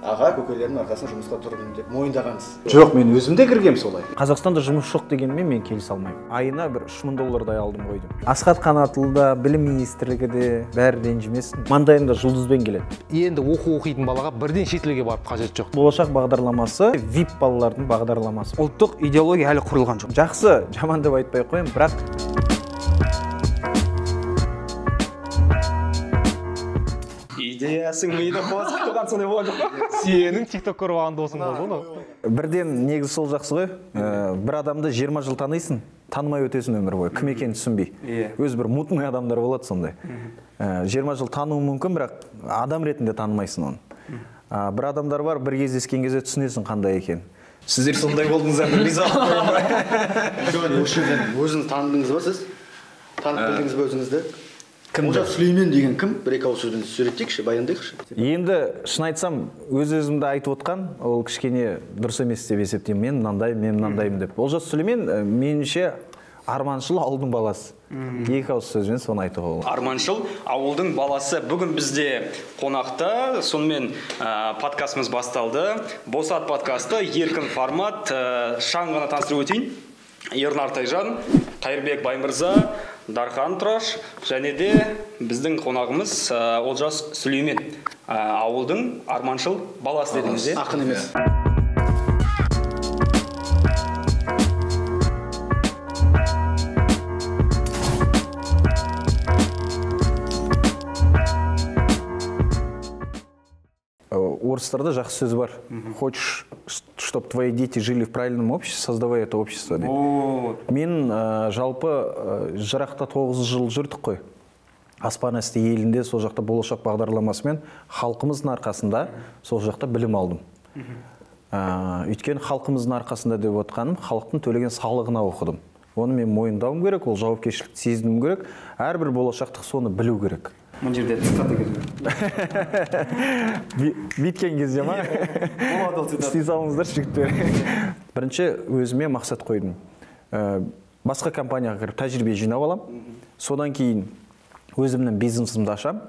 аға көкелердің арқасында жұмысқа тұрдым деп мойындағансыз. Жоқ, мен өзім де кіргем солай. Қазақстанда жұмыс жоқ дегенмен мен келісе алмаймын. Айына бір $3000 алдым ғой деп. Асхат Қанатұлы да, білім министрлігі де бәрі ренжімесін. Маңдайымда жұлдызбен келеді. Енді оқитын балаға бірден шетелге барып қажет жоқ. Болашақ бағдарламасы VIP балалардың бағдарламасы. Ұлттық идеология әлі құрылған жоқ. Жақсы, жаман деп айтпай қояйын, бірақ идеясың миды қозып тұрған сондай болған жоқ па? Сенің TikTok көріп алған досың болды ғой. бірден негізі сол жақсы ғой. Бір адамды 20 жыл танисың, танымай өтесің өмір бойы. Кім екенін түсінбей. Өз бір мутный адамдар болады сондай. 20 жыл тануы мүмкін, бірақ адам ретінде танымайсың оны. Бір адамдар бар, бір кездескен кезде түсінесің қандай екен. Сіздер сондай болдыңыздар, риза болдым. Өзіңіз таныдыңыз ба сіз? Танып білдіңіз бе өзіңізді? Кімді? Олжас Сүлеймен деген кім? Бір-екі ауыз сөзбен суреттейікші, баяндайықшы. Енді шын айтсам, өз-өзімді айтып отқан, ол кішкене дұрыс емес деп есептеймін. Мен мынандаймын деп. Олжас Сүлеймен меніңше арманшыл ауылдың баласы. Екі ауыз сөзбен соны айтуға болады. Арманшыл ауылдың баласы. Бүгін бізде қонақта, сонымен подкастымыз басталды. Босат подкасты, еркін формат. Шаң ғана таныстырып өтейін. Ернар Тайжан, Қайырбек Баймырза, Дархан Тұраш, және де біздің қонағымыз Олжас Сүлеймен. Ауылдың арманшыл баласы дедіңіз. Ақын емес. Орыстарда жақсы сөз бар. Хочешь, чтобы твои дети жили в правильном обществе, создавай это общество. Мен жалпы жырақта 9 жыл жүрдік қой. Аспан асты елінде сол жақта болашақ бағдарламасымен халқымыздың арқасында сол жақта білім алдым. Өйткені халқымыздың арқасында деп отқаным, халықтың төлеген салығына оқыдым. Оны мен мойындауым керек, ол жауапкершілікті сезінуім керек. Әрбір болашақтық соны білу керек. Мұн жерде цитата келді. Биткен кезде ма? Істей салыңыздар жігіттер. Бірінші өзіме мақсат қойдым. Басқа компанияға кіріп тәжірибе жинап алам. Содан кейін өзімнің бизнесімді ашам.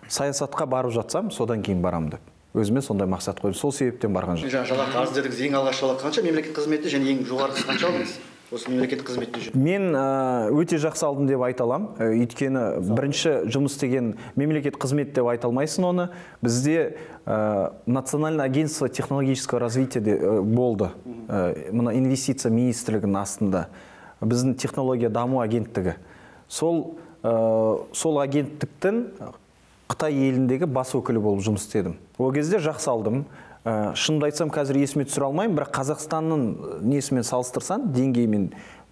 Саясатқа барып жатсам, содан кейін барам деп. Өзіме сондай мақсат қойдым. Сол себептен барған жоқ. Жалақы аз дедіңіз, ең алғаш жалақы қанша мемлекеттік қызметте және ең жоғарғысы қанша алдыңыз? Осы мемлекеттік қызметте жүр. Мен өте жақсы алдым деп айта алам. Өйткені бірінші жұмыс деген мемлекеттік қызмет деп айта алмайсың оны. Бізде Национальное агентство технологического развития болды. Мына инвестиция министрлігінің астында. Біздің технология даму агенттігі. Сол агенттіктің Қытай еліндегі бас өкілі болып жұмыс істедім. Ол кезде жақсы алдым. Шынымды айтсам, қазір есіме түсіре алмаймын, бірақ Қазақстанның несімен салыстырсаң, деңгеймен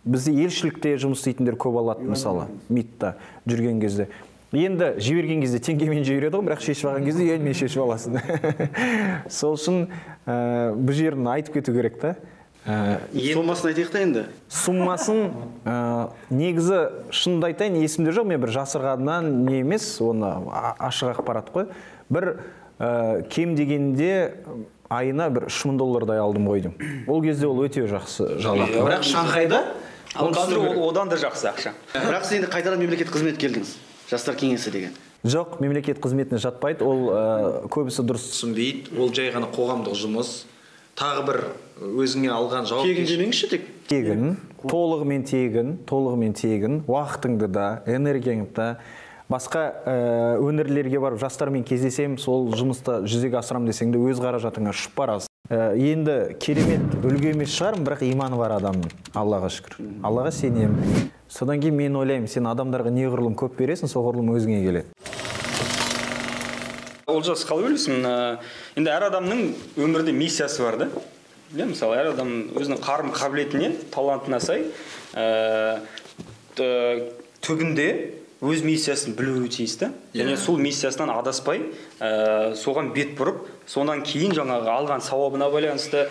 бізде елшілікте жұмыс істейтіндер көп алады, мысалы, МИДта жүрген кезде. Енді жіберген кезде теңгемен жібереді ғой, бірақ шешіп алған кезде елмен шешіп аласың. Сол үшін бұл жерін айтып кету керек та. Сомасын айтайық та енді. Суммасын негізі шынымды айтайын, есімде жоқ, мен бір жасырғаннан не емес, оны ашық ақпарат қой. Бір кем дегенде айына бір $3000 алдым қойдым. Ол кезде ол өте жақсы жалақы. Бірақ Шанхайда Қазір одан да жақсы ақша. Бірақ сіз енді қайтадан мемлекеттік қызмет келдіңіз. Жастар кеңесі деген. Жоқ, мемлекеттік қызметіне жатпайды. Ол көбісі дұрыс Түсінбейді. Ол жай ғана қоғамдық жұмыс. Тағы бір өзіңе алған Тегін демеңізші тек. тегін, толығымен тегін, уақытыңды да, энергияңды да. Басқа өңірлерге барып жастармен кездесем, сол жұмыста жүзеге асырам десең де өз қаражатыңа ұшып барасың. Енді керемет үлгі емес шығармын, бірақ иманы бар адамның. Аллаға шүкір. Аллаға сенемін. Содан кейін мен ойлаймын, сен адамдарға неғұрлым көп бересің, соғұрлым өзіңе келеді. Олжас, қалай ойлайсың? Енді әр адамның өмірде миссиясы бар да. Мысалы, әр адам өзінің қарым қабілетіне, талантына сай түбінде өз миссиясын білуі тиіс та. Және сол миссиясынан адаспай, соған бет бұрып, сонан кейін жаңағы алған сауабына байланысты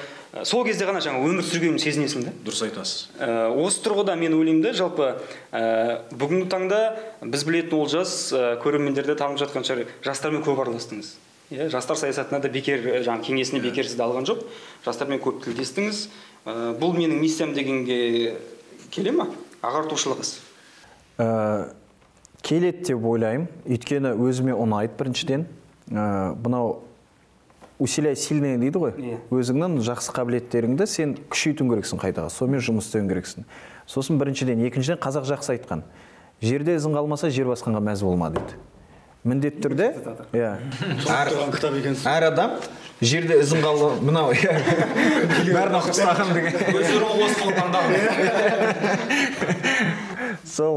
сол кезде ғана жаңа өмір сүргенін сезінесің да. Дұрыс айтасыз. Осы тұрғыда мен ойлаймын да, жалпы бүгінгі таңда біз білетін Олжас көрермендерді танып жатқан шығар, жастармен көп араластыңыз. Жастар саясатына да бекер, жаңа кеңесіне бекер сізді алған жоқ. Жастармен көп тілдестіңіз. Бұл менің миссиям дегенге келе ме? Ағартушылығыз. Келеді деп ойлаймын. Өйткені өзіме ұнайды біріншіден. Бұнау усиляй сильное дейді ғой. Өзіңнің жақсы қабілеттеріңді сен күшейтуің керексің қайтаға. Сонымен жұмыс істеуің керексің. Сосын біріншіден, екіншіден қазақ жақсы айтқан. Жерде ізің қалмаса, жер басқанға мәз болма дейді. Міндетті түрде, әр адам жерде ізің қалды, мынау бәрін ұқыстаған деген. Өздерің осы қолдандағы. Сол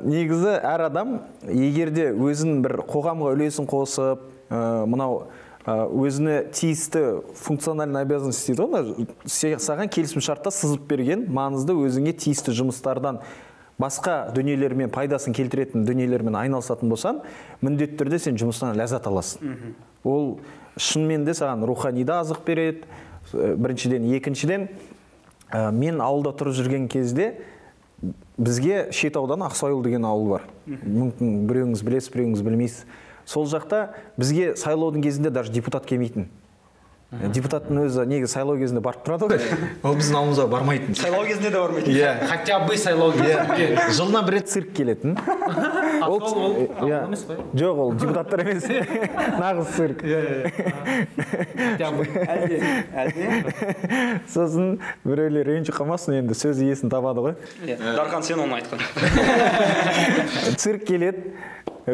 негізі әр адам егерде өзін бір қоғамға үлесін қосып, мынау өзіне тиісті функциональный обязанность дейді ғой, саған келісім шартта сызып берген маңызды өзіңе тиісті жұмыстардан басқа дүниелермен пайдасын келтіретін дүниелермен айналысатын болсаң, міндетті түрде сен жұмыстан ләззат аласың. Ол шынымен де саған рухани да азық береді. Біріншіден, екіншіден, мен ауылда тұрып жүрген кезде бізге Шетаудан Ақсайыл деген ауыл бар. Мүмкін біреуіңіз білесіз, біреуіңіз білмейсіз. Сол жақта бізге сайлаудың кезінде даже депутат келмейтін. Депутаттың өзі неге сайлау кезінде барып тұрады ғой. Ол біздің ауылымызға бармайтын. Сайлау кезінде де бармайтын. Хотя бы сайлау кезінде. Жылына бір рет цирк келетін. Жоқ, ол депутаттар емес. Нағыз цирк. Сосын біреулер ренжіп қалмасын, енді сөз иесін табады ғой. Дархан, сен оны айтқан. Цирк келеді.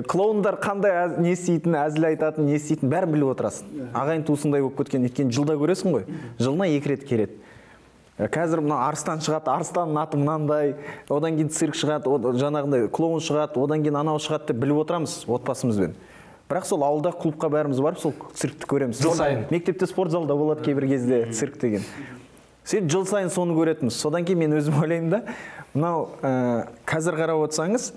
Клоундар қандай не істейтін, әзіл айтатын, не істейтін бәрін біліп отырасың. Ағайын туысыңдай болып кеткен, өйткені жылда көресің ғой. Жылына 2 рет келеді. Қазір мына арыстан шығады, арыстанның аты мынандай, одан кейін цирк шығады, жаңағындай клоун шығады, одан кейін анау шығады деп біліп отырамыз отбасымызбен. Бірақ сол ауылда клубқа бәріміз барып, сол циркті көреміз. Жыл сайын. Мектепте спорт залда болады кейбір кезде цирк деген. Сен жыл сайын соны көретінбіз. Содан кейін мен өзім ойлаймын да, мынау қазір қарап отырсаңыз,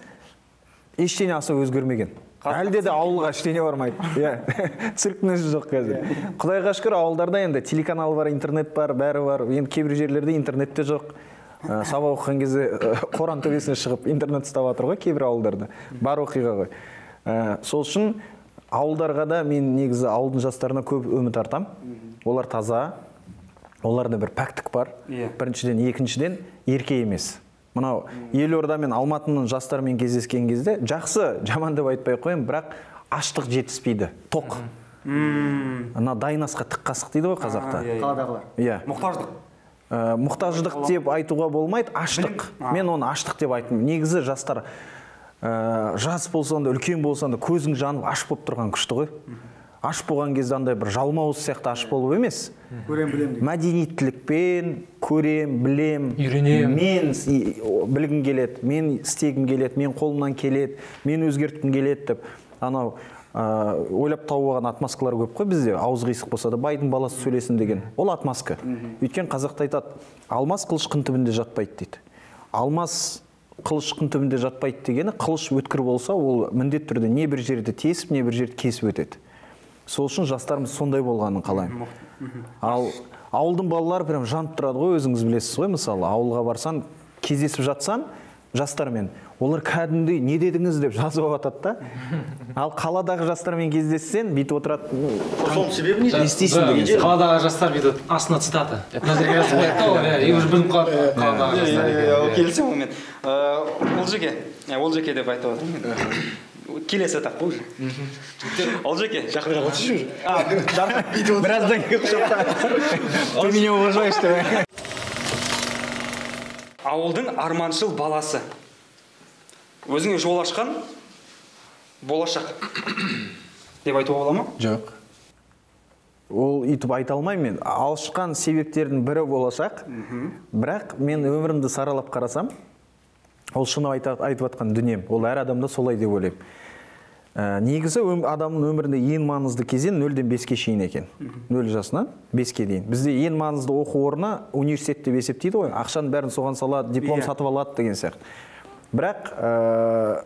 ештеңе аса өзгермеген. Әлде де ауылға ештеңе бармайды. Цирктің өзі жоқ қазір. Құдайға шүкір, ауылдарда енді телеканал бар, интернет бар, бәрі бар. Енді кейбір жерлерде интернетте жоқ. Сабақ оқыған кезде Қоран төбесіне шығып интернет ұстап жатыр ғой кейбір ауылдарда. Бар оқиға ғой. Сол үшін ауылдарға да мен негізі ауылдың жастарына көп үміт артам. Олар таза, оларда бір пәктік бар. Біріншіден, екіншіден ерке емес. Мынау Елорда мен Алматының жастарымен кездескен кезде жақсы, жаман деп айтпай қойым, бірақ аштық жетіспейді, тоқ. Ана дайын асқа тік қасық дейді ғой қазақта. Қаладағылар. Мұқтаждық. Мұқтаждық деп айтуға болмайды, аштық. Мен оны аштық деп айтмын. Негізі жастар жас болсан да, үлкен болсан да, көзің жанып аш болып тұрған күшті ғой. Аш болған кезде андай бір жалмауыз сияқты аш болып емес. Көрем, білем дейді. Мәдениеттілікпен көрем, білем, мен білгім келеді, мен істегім келеді, мен қолымнан келеді, мен өзгерткім келеді деп. Анау ойлап тауып атмаскалар көп қой бізде, ауыз қисық болса да байдың баласы сөйлесін деген. Ол атмаска. Өйткені қазақта айтады, алмас қылыш қын түбінде жатпайды дейді. Алмас қылыш қын түбінде жатпайды дегені, қылыш өткір болса, ол міндетті түрде не бір жерді тесіп, не бір жерді кесіп өтеді. Сол үшін жастарымыз сондай болғанын қалаймын. Ал ауылдың балалары прям жанып тұрады ғой, өзіңіз білесіз ғой, мысалы, ауылға барсан, кездесіп жатсан, жастармен, олар кәдімгідей не дедіңіз деп жазып жатады да. Ал қаладағы жастармен кездессен, бүйтіп отырады. Соның себебі не? Естисің деген. Қаладағы жастар бүйтіп астына цитата. Мына жерге жазып қояды ғой, и уже біліп қалады қаладағы жастар. Келісем онымен. Олжеке деп айтып отырмын. Келесі этап қой уже. Олжеке, Жақынырақ отыршы уже. Біраздан кейін құшақта. Ты меня уважаешь деп. ауылдың арманшыл баласы. Өзіңе жол ашқан болашақ деп айтуға бола ма? Жоқ. Ол үйтіп айта алмаймын мен. Ашқан себептердің бірі болашақ. Бірақ мен өмірімді саралап қарасам, ол шыны айтып жатқан дүнием. Ол әр адамда солай деп ойлаймын. Негізі адамның өмірінде ең маңызды кезең 0-ден 5-ке шейін екен. 0 жасынан 5-ке дейін. Бізде ең маңызды оқу орны университет деп есептейді ғой. Ақшаның бәрін соған салады, диплом сатып алады деген сияқты. Бірақ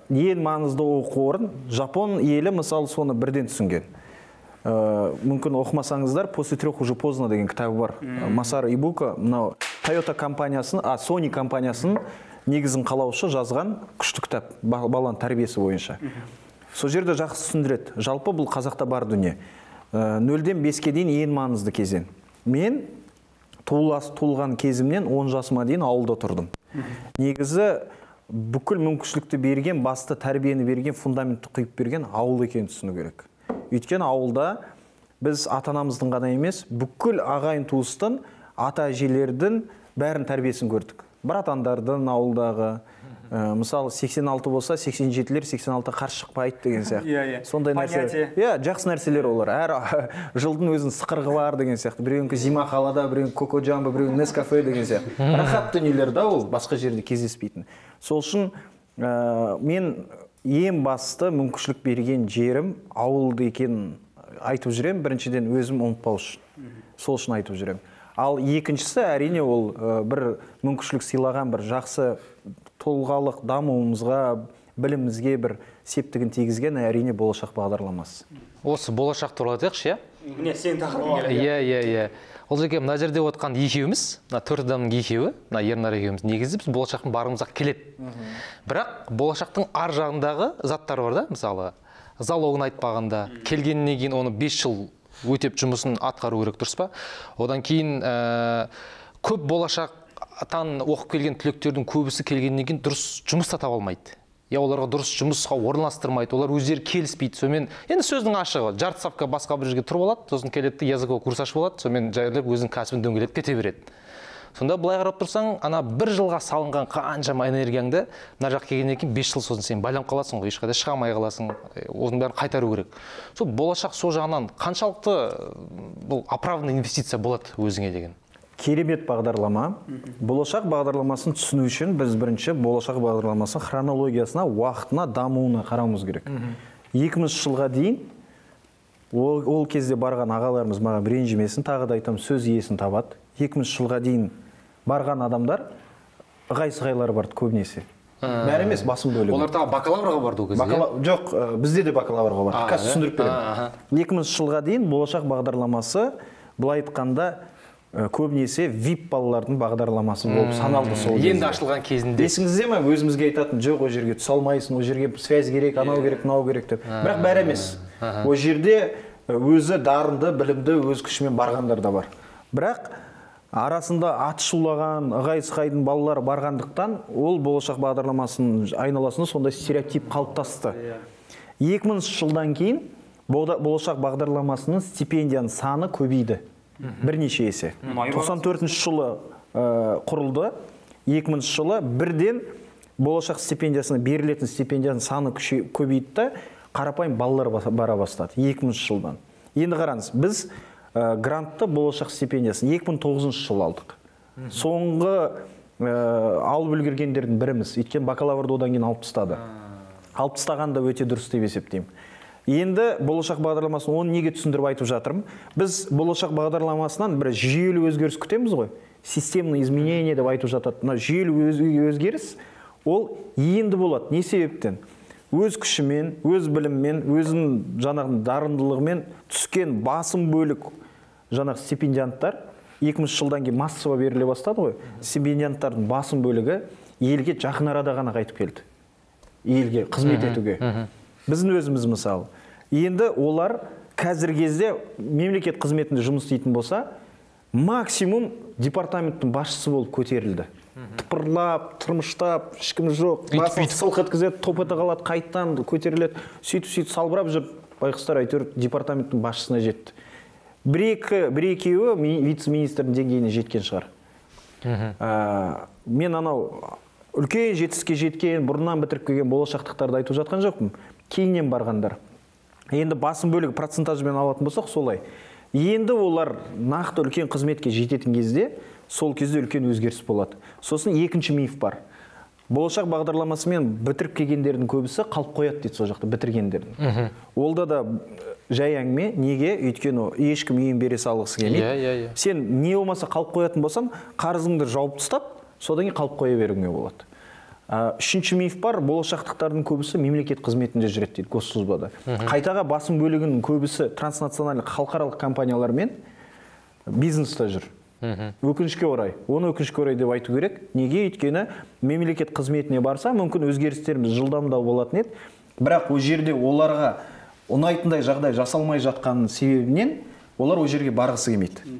ең маңызды оқу орын Жапон елі мысалы соны бірден түсінген. Мүмкін оқымасаңыздар, «После 3 уже поздно» деген кітабы бар. Масару Ибука, мынау Toyota компаниясын, Sony компаниясын негізін қалаушы жазған күшті кітап, баланың тәрбиесі бойынша. Сол жерде жақсы түсіндіреді. Жалпы бұл қазақта бар дүние. 0-ден 5-ке дейін ең маңызды кезең. Мен туылған кезімнен 10 жасыма дейін ауылда тұрдым. Негізі бүкіл мүмкіншілікті берген, басты тәрбиені берген, фундаментті құйып берген ауыл екенін түсіну керек. Өйткені ауылда біз ата-анамыздың ғана емес, бүкіл ағайын туыстың, ата-әжелердің бәрін тәрбиесін көрдік. Братандардың ауылдағы, мысалы 86 болса 87-лер 86 қарсы шықпайды деген сияқты. Сондай нәрсе. Жақсы нәрселер олар. Әр жылдың өзінің сықырғы бар деген сияқты. Біреуіңкі зима қалада, біреуің коко джамбо, біреуің нескафе деген сияқты. Рахат дүниелер да ол басқа жерде кездеспейтін. Сол үшін мен ең басты мүмкіншілік берген жерім ауылды екенін айтып жүрем. Біріншіден өзім ұмытпау үшін. Сол үшін айтып жүрем. Ал екіншісі әрине ол бір мүмкіншілік сыйлаған бір жақсы толғалық дамуымызға, білімімізге бір септігін тигізген әрине болашақ бағдарламасы. Осы болашақ туралы айтайықшы, иә? Міне сен тақырыбың келеді. Иә. Ол жерге мына жерде отқан екеуміз, мына 4 адамның екеуі, мына Ернар екеуміз негізі біз болашақтың барымызға келеді. Бірақ болашақтың ар жағындағы заттар бар да, мысалы, залогын айтпағанда, келгеннен кейін оны 5 жыл өтеп жұмысын атқару керек, дұрыс па? Одан кейін көп болашақтан оқып келген түлектердің көбісі келгеннен кейін дұрыс жұмыс та таба алмайды. Я оларға дұрыс жұмысқа орналастырмайды, олар өздері келіспейді. Сонымен енді сөздің ашығы, жарты ставка басқа бір жерге тұрып алады, сосын келеді языковый курс ашып алады, сонымен жайлап өзінің кәсібін дөңгелетіп кете береді. Сонда былай қарап тұрсаң, ана бір жылға салынған қаншама энергияңды мына жаққа келгеннен кейін 5 жыл сосын сен байланып қаласың ғой, ешқайда шыға алмай қаласың, оның бәрін қайтару керек. Сол болашақ сол жағынан қаншалықты бұл оправданный инвестиция болады өзіңе деген? Керемет бағдарлама. Болашақ бағдарламасын түсіну үшін біз бірінші болашақ бағдарламасын хронологиясына, уақытына, дамуына қарауымыз керек. 2000 жылға дейін ол кезде барған ағаларымыз маған ренжімесін, тағы да айтам, сөз иесін табады. 2000 жылға дейін барған адамдар ығай-сығайлар барды көбінесе. Бәрі емес, басым бөлігі. Олар тағы бакалаврға барды ол кезде? Жоқ, бізде де бакалаврға барды. Қазір түсіндіріп беремін. 2000 жылға дейін болашақ бағдарламасы былай айтқанда көбінесе VIP балалардың бағдарламасы болып саналды сол кезде. Енді ашылған кезінде. Есіңізде ме, өзімізге айтатын, жоқ, о жерге түсе алмайсың, о жерге связь керек, анау керек, мынау керек деп. Бірақ бәрі емес. О жерде өзі дарынды, білімді, өз күшімен барғандар да бар. Бірақ арасында аты шулаған, ығай-сығайдың балалары барғандықтан ол болашақ бағдарламасының айналасында сондай стереотип қалыптасты. 2000 жылдан кейін болашақ бағдарламасының стипендияның саны көбейді. Бірнеше есе. 94 жылы құрылды. 2000 жылы бірден болашақ стипендиясына берілетін стипендияның саны көбейді, қарапайым балалар бара бастады 2000 жылдан. Енді қараңыз, біз грантты болашақ стипендиясын 2009 жыл алдық. Соңғы алып үлгергендердің біріміз, өйткені бакалаврды одан кейін алып тастады. Алып тастаған да өте дұрыс деп есептеймін. Енді болашақ бағдарламасын оны неге түсіндіріп айтып жатырмын? Біз болашақ бағдарламасынан бір жүйелі өзгеріс күтеміз ғой. Системный изменение деп айтып жатады. Мына жүйелі өзгеріс ол енді болады. Не себептен? Өз күшімен, өз біліммен, өзінің жаңағы дарындылығымен түскен басым бөлік жаңағы стипендианттар 2000 жылдан кейін массово беріле бастады ғой. Стипендианттардың басым бөлігі елге жақын арада ғана қайтып келді. Елге қызмет етуге. Біздің өзіміз мысалы. Енді олар қазір кезде мемлекет қызметінде жұмыс істейтін болса, максимум департаменттің басшысы болып көтерілді. Тыпырлап, тұрмыштап, ешкім жоқ, басын сылқ еткізеді, топ ете қалады, қайттан көтеріледі, сөйтіп салбырап жүріп, байқұстар әйтеуір департаменттің басшысына жетті. Бір-екеуі вице-министрдің деңгейіне жеткен шығар. Мен анау үлкен жетістікке жеткен, бұрыннан бітіріп келген болашақтықтарды айтып жатқан жоқпын. Кейіннен барғандар. Енді басым бөлігі процентажбен алатын болсақ солай. Енді олар нақты үлкен қызметке жететін кезде, сол кезде үлкен өзгеріс болады. Сосын екінші миф бар. Болашақ бағдарламасымен бітіріп келгендердің көбісі қалып қояды дейді сол жақта бітіргендердің. Олда да жай әңгіме, неге? Өйткені ешкім үйін бере салғысы келмейді. Сен не болмаса қалып қоятын болсаң, қарызыңды жауып тастап, содан кейін қалып қоя беруіңе болады. Үшінші миф бар, болашақтықтардың көбісі мемлекет қызметінде жүреді дейді госслужбада. Қайтаға басым бөлігінің көбісі транснациональный халықаралық компаниялармен бизнеста жүр. Өкінішке орай. Оны өкінішке орай деп айту керек. Неге? Өйткені мемлекет қызметіне барса, мүмкін өзгерістеріміз жылдамдау болатын еді. Бірақ ол жерде оларға ұнайтындай жағдай жасалмай жатқанның себебінен олар ол жерге барғысы келмейді.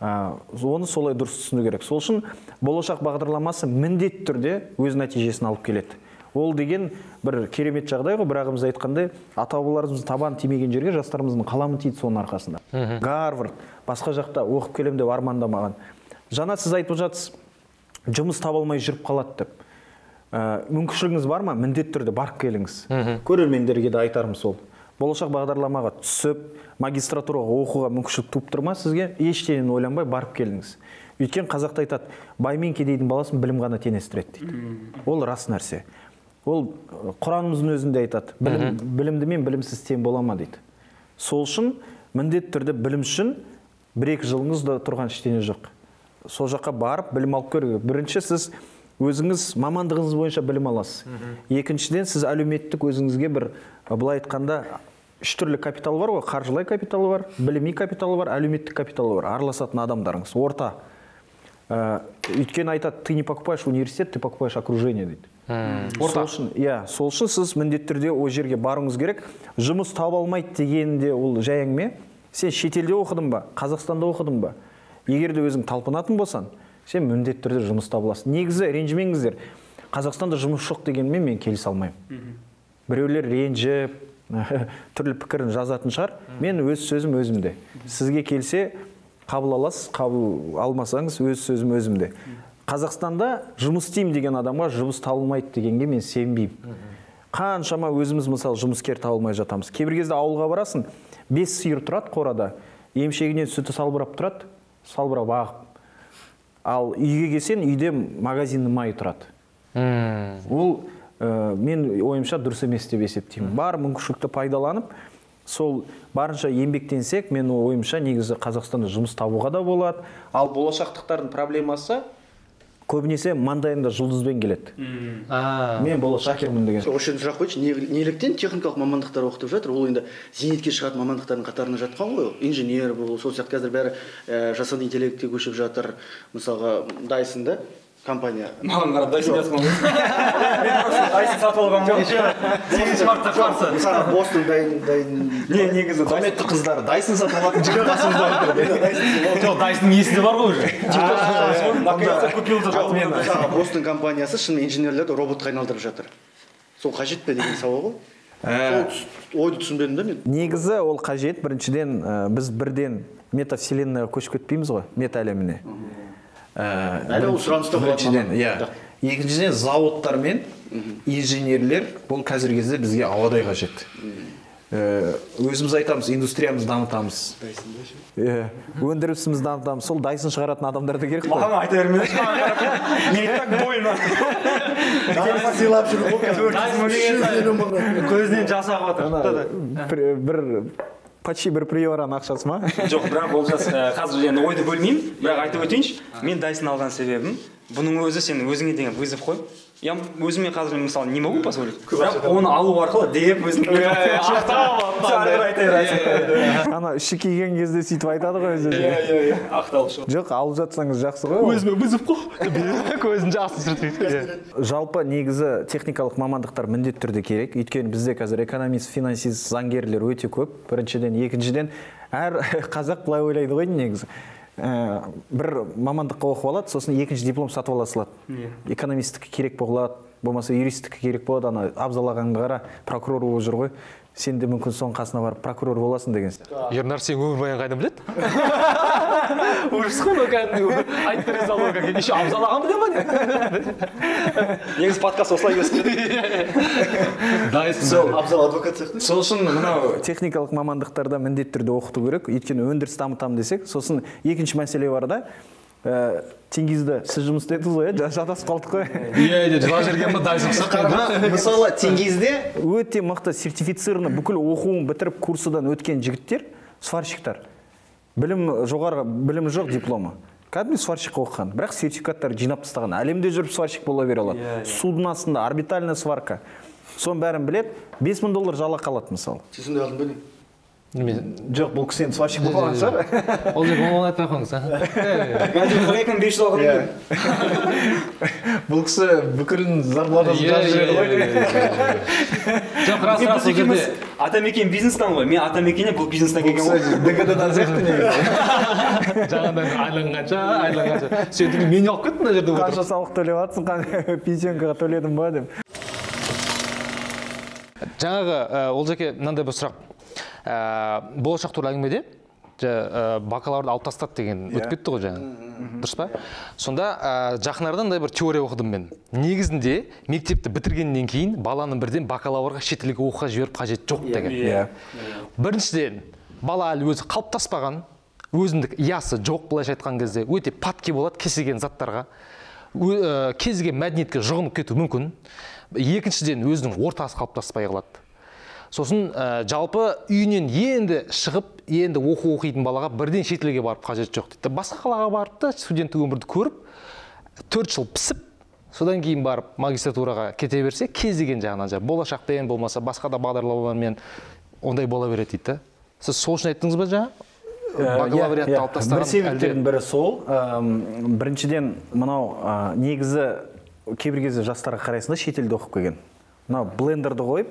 Оны солай дұрыс түсіну керек. Сол үшін болашақ бағдарламасы міндетті түрде өз нәтижесін алып келеді. Ол деген бір керемет жағдай ғой, бір ағамыз айтқандай, ата-бабаларымыздың табаны тимеген жерге жастарымыздың қаламы тиді соның арқасында. Гарвард, басқа жақта оқып келем деп армандамаған. Жаңа сіз айтып жатсыз, жұмыс таба алмай жүріп қалады деп. Мүмкіншілігіңіз бар ма? Міндетті түрде барып келіңіз. Көрермендерге де айтарым сол. Болашақ бағдарламаға түсіп, магистратураға оқуға мүмкіншілік туып тұрма сізге, ештеңені ойланбай барып келіңіз. Өйткені қазақта айтады, бай мен кедейдің баласын білім ғана теңестіреді дейді. Ол рас нәрсе. Ол Құранымыздың өзінде айтады, білімді мен білімсіз тең бола ма дейді. Сол үшін міндетті түрде білім үшін 1-2 жылыңызда тұрған ештеңе жоқ. Сол жаққа барып білім алып көру. Бірінші сіз өзіңіз мамандығыңыз бойынша білім аласыз. Екіншіден сіз әлеуметтік өзіңізге бір былай айтқанда 3 түрлі капитал бар ғой, қаржылай капиталы бар, біліми капиталы бар, әлеуметтік капиталы бар, араласатын адамдарыңыз, орта. Өйткені айтады, ты не покупаешь университет, ты покупаешь окружение дейді. Сол үшін сіз міндетті түрде о жерге баруыңыз керек. Жұмыс таба алмайды дегенде ол жай әңгіме. Сен шетелде оқыдың ба, Қазақстанда оқыдың ба? Егер де өзің талпынатын болсаң, сен міндетті түрде жұмыс таба аласың. Негізі ренжімеңіздер. Қазақстанда жұмыс жоқ дегенмен мен келісе алмаймын. Біреулер ренжіп, түрлі пікірін жазатын шығар. Мен өз сөзім өзімде. Сізге келсе, қабыл аласыз, қабыл алмасаңыз, өз сөзім өзімде. Қазақстанда жұмыс істеймін деген адамға жұмыс табылмайды дегенге мен сенбеймін. Қаншама өзіміз мысалы жұмыскер табылмай жатамыз. Кейбір кезде ауылға барасың, 5 сиыр тұрады қорада, емшегінен сүті салбырап тұрады, салбырап ағып. Ал үйге келсең, үйде магазиннің майы тұрады. Ол мен ойымша дұрыс емес деп есептеймін. Бар мүмкіншілікті пайдаланып, сол барынша еңбектенсек, мен ойымша негізі Қазақстанда жұмыс табуға да болады. Ал болашақтықтардың проблемасы көбінесе маңдайында жұлдызбен келеді. Мен болашақермін деген. Осы сұрақ қойшы, неліктен техникалық мамандықтар оқытып жатыр? Ол енді зейнетке шығатын мамандықтардың қатарына жатқан ғой. Инженер бұл, сол сияқты қазір бәрі жасанды интеллектке көшіп жатыр. Мысалға Dyson-да компания. Маған қарап Dyson жасқан ғой. Dyson сатып алған ғой. 8 мартта қарсы. Мысалы Бостон дайын. Негізі Құрметті қыздар, Dyson сатып алатын жігіт қасымызда отыр. Жоқ, Dyson-ның есінде бар ғой уже. Бостон компаниясы шын инженерлерді роботқа айналдырып жатыр. Сол қажет пе деген сауал ғой. Сол ойды түсінбедім да мен. Негізі ол қажет. Біріншіден біз бірден метавселенныйға көшіп кетпейміз ғой, мета әлеміне. Әлі ол сұраныста болады. Екіншіден заводтар мен инженерлер бұл қазіргі кезде бізге ауадай қажет. Өзіміз айтамыз, индустриямыз дамытамыз. Өндірісіміз дамытамыз. Сол Dyson шығаратын адамдарды керек қой. Маған айта бермеді. Не так больно. Сыйлап жүр. Көзінен жас ағып жатыр. Бір почти бір приораның ақшасы ма? Жоқ, бірақ ол қазір енді ойды бөлмеймін, бірақ айтып өтейінші. Мен Dyson алған себебім, бұның өзі сен өзіңе деген вызов қой. Я өзіме қазір мысалы не могу позволить. Бірақ оны алу арқылы деп өзің ана іші киген кезде сөйтіп айтады ғой өзі. Ақталып. Жоқ, алып жатсаңыз жақсы ғой. Өзіме вызов қой. Көзін жасы сүртеді. Жалпы негізі техникалық мамандықтар міндетті түрде керек. Өйткені бізде қазір экономист, финансист, заңгерлер өте көп. Біріншіден, екіншіден әр қазақ былай ойлайды ғой негізі. Бір мамандыққа оқып алады, сосын екінші диплом сатып ала салады. Экономистік керек болады, болмаса юристік керек болады, ана абзалағанды қара, прокурор болып жүр ғой. Сен де мүмкін соның қасына барып прокурор боласың деген. Ернар, сен өмірбаян қайдан біледі? Ужас қой, кәдімгі айтып бере салуға келген. Еще абзалаған біле ма? Негізі подкаст осылай Сол абзал адвокат сияқты. Сол үшін мынау техникалық мамандықтарда міндетті түрде оқыту керек. Өйткені өндіріс дамытамын десек, сосын екінші мәселе бар да. Теңгизді сіз жұмыс істедіңіз ғой, жадасып қалдық қой. Жала жерген ба Dyson. Мысалы Теңгизде өте мықты сертифицированный бүкіл оқуын бітіріп курсыдан өткен жігіттер сварщиктар. Жоғары білім жоқ дипломы. Кәдімгі сварщикқа оқыған, бірақ сертификаттар жинап тастаған. Әлемде жүріп сварщик бола бере алады. Судың астында орбитальная сварка. Соның бәрін білет, $5000 жалақы алады мысалы. Сіз сондай алдын білдің. Жоқ, бұл кісі енді сварщик болған шығар. Ол жерге оны айтпай қойыңыз. Мен 500 алған. Бұл кісі бүкілін зарплатасын жазып жіберді ғой. Жоқ, рас ол жерде Атамекен бизнестан ғой. Мен Атамекеннен бұл бизнестан келген ғой. ДГД-дан сияқты негізі. жаңадан айланғанша. Сен мен алып кеттің мына жерде. Қанша салық төлеп жатсың, пенсионкаға төледің ба деп. жаңағы Олжеке мынандай бір сұрақ. Болашақ туралы әңгімеде бакалаврды алып тастады деген өтіп кетті ғой жаңа. Дұрыс па? Сонда жақын арада мындай бір теория оқыдым мен. Негізінде мектепті бітіргеннен кейін баланы бірден бакалаврға шет елге оқуға жіберіп қажет жоқ деген. Біріншіден, бала әлі өзі қалыптаспаған, өзіндік ясы жоқ, былайша айтқан кезде өте патке болады кез келген заттарға, кез келген мәдениетке жұғынып кету мүмкін. Екіншіден, өзінің ортасы қалыптаспай қалады. Сосын жалпы үйінен енді шығып, енді оқитын балаға бірден шет елге барып қажет жоқ дейді. Басқа қалаға барып та студенттік өмірді көріп, 4 жыл пісіп, содан кейін барып магистратураға кете берсе, кез деген жағынан болашақпен болмаса басқа да бағдарламалармен ондай бола береді дейді. Сіз сол үшін айттыңыз ба жаңа? Бакалавриатты алып тастаған. Бір себептердің бірі сол. Біріншіден, мынау негізі кейбір кезде жастарға қарайсың да шетелде оқып келген. Мынау блендерді қойып,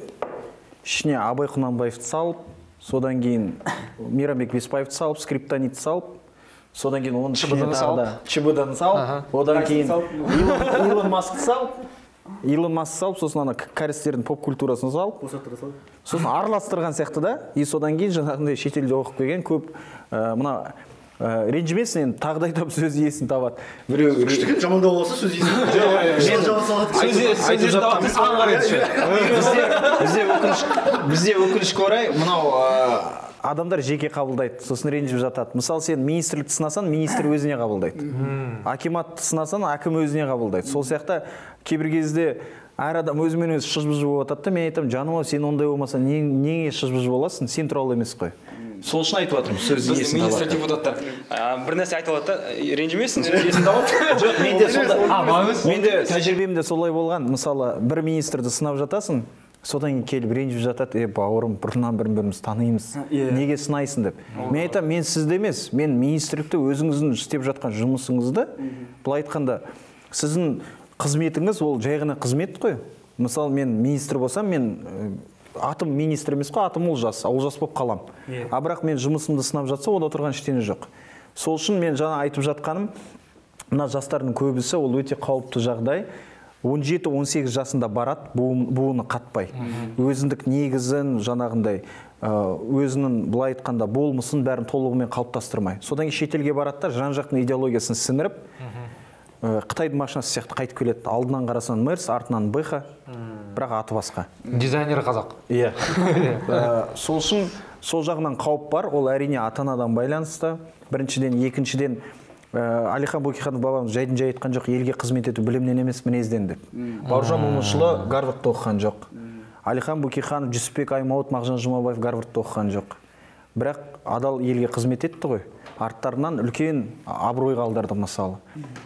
ішіне Абай Құнанбаевты салып, содан кейін Мейрамбек Беспаевты салып, скриптонитті салып, содан кейін оның ішіне ЧБД-ны салып, одан кейін Илон Маскты салып, сосын ана кәрістердің поп-культурасын салып, сосын араластырған сияқты да, и содан кейін жаңағындай шетелде оқып келген көп мына ренжімесін, енді тағы да айтып сөз иесін табады. Біреу күштіген жамандау болса сөз иесін. Бізде өкінішке орай мынау адамдар жеке қабылдайды, сосын ренжіп жатады. Мысалы, сен министрлікті сынасаң, министр өзіне қабылдайды. Акиматты сынасаң, әкім өзіне қабылдайды. Сол сияқты кейбір кезде әр адам өзімен өзі шыж-бұж болып жатады. Мен айтамын, жаным-ау, сен ондай болмаса, неге шыж-бұж боласың? Сен туралы емес қой. Сол үшін айтып жатырмын, сөз иесін табады. Министр депутаттар бір нәрсе айтып жатыр, ренжімесің, сөз иесін табады. Жоқ, менде тәжірибемде солай болған. Мысалы, бір министрді сынап жатасың, содан кейін келіп ренжіп жатады, бауырым, бұрыннан біріміз танимыз, неге сынайсың деп. Мен айтамын, мен сізді емес, мен министрлікті өзіңіздің істеп жатқан жұмысыңызды, былай айтқанда, сіздің қызметіңіз ол жай ғана қызмет қой. Мысалы, мен министр болсам, мен атым министр емес қой, атым Олжас болып қалам. А бірақ мен жұмысымды сынап жатса, онда отырған ештеңе жоқ. Сол үшін мен жаңа айтып жатқаным, мына жастардың көбісі ол өте қауіпті жағдай. 17-18 жасында барады, буыны қатпай. Өзіндік негізін, жаңағындай, өзінің былай айтқанда болмысын бәрін толығымен қалыптастырмай. Содан кейін шетелге барады да, жан-жақтың идеологиясын сіңіріп, Қытайдың машинасы сияқты қайтып келеді. Алдынан қарасаң Мерс, артынан БХ, бірақ аты басқа. Дизайнер қазақ. Иә. Сол үшін сол жағынан қауіп бар, ол әрине ата-анадан байланысты. Біріншіден, екіншіден, Әлихан Бөкейханов бабамыз жайдан жай айтқан жоқ, елге қызмет ету білімнен емес мінезден деп. Бауыржан Момышұлы Гарвардта оқыған жоқ. Әлихан Бөкейханов, Жүсіпбек Аймауыт, Мағжан Жұмабаев Гарвардта оқыған жоқ. Бірақ адал елге қызмет етті ғой. Арттарынан үлкен абырой қалдырды мысалы.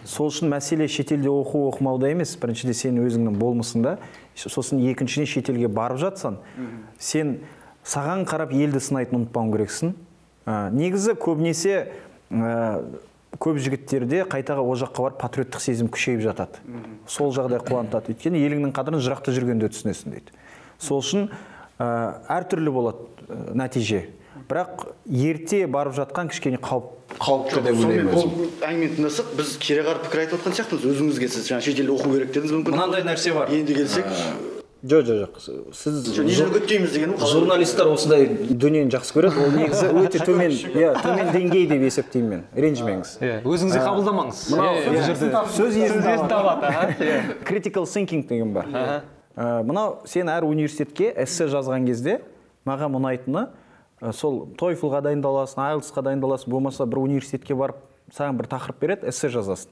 Сол үшін мәселе шетелде оқымауда емес, біріншіде сен өзіңнің болмысыңда, сосын екіншіне шетелге барып жатсан, сен саған қарап елді сынайтын ұмытпауың керексің. Негізі көбінесе көп жігіттерде қайтаға о жаққа барып патриоттық сезім күшейіп жатады. Сол жағдай қуантады. Өйткені еліңнің қадірін жырақта жүргенде түсінесің дейді. Сол үшін әртүрлі болады нәтиже. Бірақ ерте барып жатқан кішкене қауіпті деп ойлаймын. Бұл әңгімені тыңдасақ, біз кереғар пікір айтып отқан сияқтымыз. Өзіңізге сіз шетелде оқу керек дедіңіз мүмкін. Мынандай нәрсе бар. Енді келсек, жоқ. Сіз үгіттейміз дегенім қалай? Журналистер осындай дүниені жақсы көреді. Ол негізі өте төмен деңгей деп есептеймін мен. Ренжімеңіз. Өзіңізге қабылдамаңыз. Сөз иесін табады. Critical thinking деген бар. Мынау сен әр университетке эссе жазған кезде маған ұнайтыны сол TOEFL-ға дайындаласың, IELTS-қа дайындаласың, болмаса бір университетке барып саған бір тақырып береді, эссе жазасың.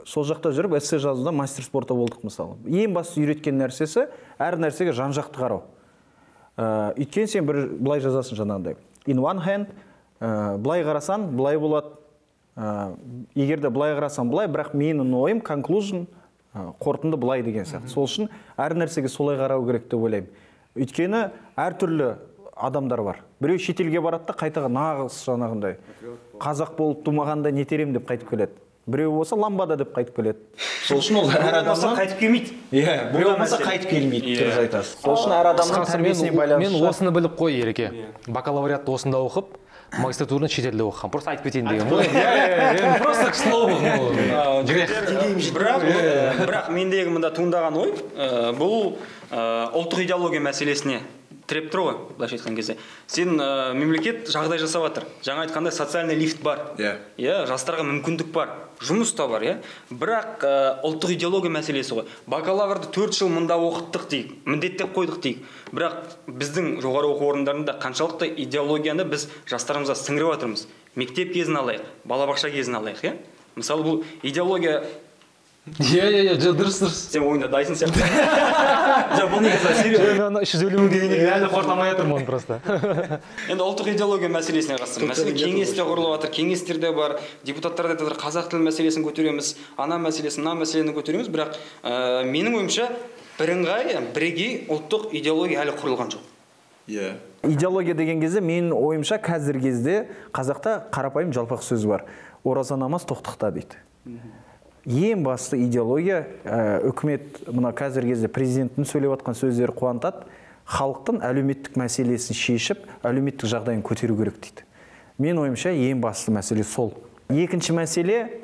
Сол жақта жүріп эссе жазуда мастер спорта болдық мысалы. Ең басты үйреткен нәрсесі әр нәрсеге жан-жақты қарау. Өйткені сен бір былай жазасың жаңағыдай. In one hand, былай қарасаң, былай болады. Егер де былай қарасаң, былай, бірақ менің ойым conclusion, қорытынды былай деген сияқты. Сол үшін әр нәрсеге солай қарау керек деп ойлаймын. Өйткені әртүрлі адамдар бар. Біреу шетелге барады да қайтаға нағыз жаңағындай қазақ болып тумағанда не терем деп қайтып келеді. Біреу болса ламбада деп қайтып келеді. Сол үшін ол әр адамнан қайтып келмейді. Біреу болса қайтып келмейді деп айтасыз. Сол үшін әр адамның тәрбиесіне байланысты. Мен осыны біліп қой, Ереке. Бакалавриатты осында оқып, магистратураны шетелде оқыған. Просто айтып кетейін деген ғой. Просто к слову. Бірақ мендегі мында туындаған ой, бұл ұлттық идеология мәселесіне тіреп тұр ғой, былайша айтқан кезде. Сен мемлекет жағдай жасап жатыр. Жаңа айтқандай социальный лифт бар. Иә, жастарға мүмкіндік бар. Жұмыс та бар, иә. Бірақ ұлттық идеология мәселесі ғой. Бакалаврды 4 жыл мында оқыттық дейік, міндеттеп қойдық дейік. Бірақ біздің жоғары оқу орындарында қаншалықты идеологияны біз жастарымызға сіңіріп жатырмыз. Мектеп кезін алайық, балабақша кезін алайық, иә. Мысалы бұл идеология дұрыс. Сен ойында дайсың сияқты. Бұл негізі сериал. 350 мың дегенде әлі қортамай жатырмын оны просто. Енді ұлттық идеология мәселесіне қатысты. Мәселе кеңесте құрылып жатыр, кеңестерде бар, депутаттар да қазақ тілі мәселесін көтереміз, ана мәселесін, мына мәселені көтереміз, бірақ менің ойымша бірегей ұлттық идеология әлі құрылған жоқ. Идеология деген кезде менің ойымша қазір кезде қазақта қарапайым жалпақ сөз бар. Ораза намаз тоқтықта дейді. Ең басты идеология үкімет мына қазір кезде президенттің сөйлеп жатқан сөздері қуантады. Халықтың әлеуметтік мәселесін шешіп, әлеуметтік жағдайын көтеру керек дейді. Мен ойымша ең басты мәселе сол. Екінші мәселе,